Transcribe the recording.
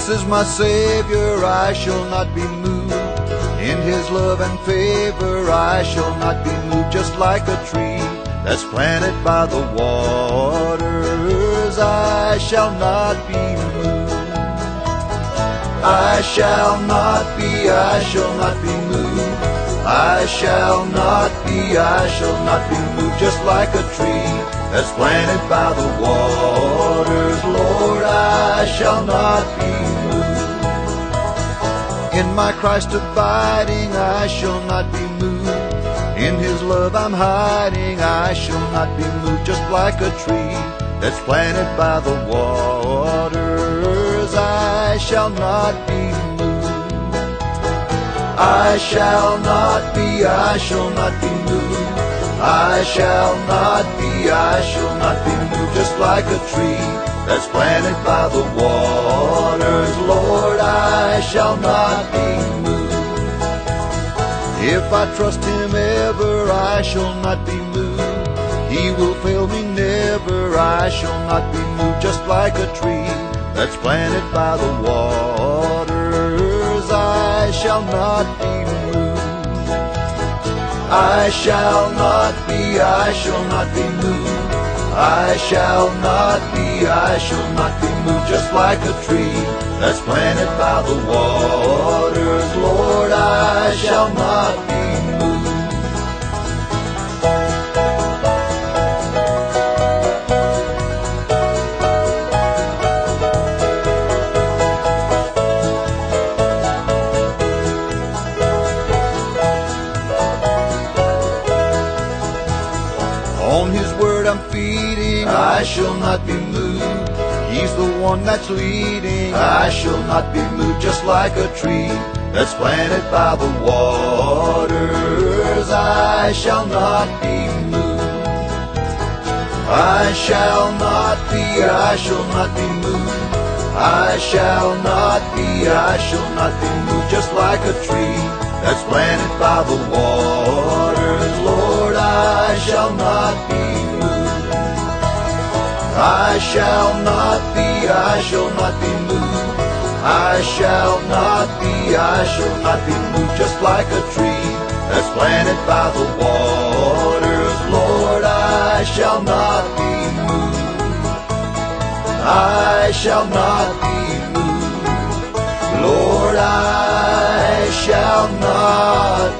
Jesus is my Savior, I shall not be moved. In His love and favor I shall not be moved. Just like a tree that's planted by the waters, I shall not be moved. I shall not be, I shall not be moved. I shall not be, I shall not be moved. Just like a tree that's planted by the waters, Lord, I shall not be moved. In my Christ abiding, I shall not be moved. In His love I'm hiding, I shall not be moved. Just like a tree that's planted by the waters, I shall not be moved. I shall not be, I shall not be moved. I shall not be, I shall not be moved. Just like a tree that's planted by the waters, Lord, I shall not be moved. If I trust Him ever, I shall not be moved. He will fail me never, I shall not be moved. Just like a tree that's planted by the waters, I shall not be moved. I shall not be, I shall not be moved. I shall not be, I shall not be moved. Just like a tree that's planted by the waters, Lord, I shall not be moved. On His word I'm feeding, I shall not be moved. He's the one that's leading, I shall not be moved. Just like a tree that's planted by the waters, I shall not be moved. I shall not be, I shall not be moved. I shall not be, I shall not be moved. Just like a tree that's planted by the waters, Lord, I shall not be moved. I shall not be, I shall not be moved. I shall not be, I shall not be moved. Just like a tree that's planted by the waters, Lord, I shall not be moved. I shall not be moved. Lord, I shall not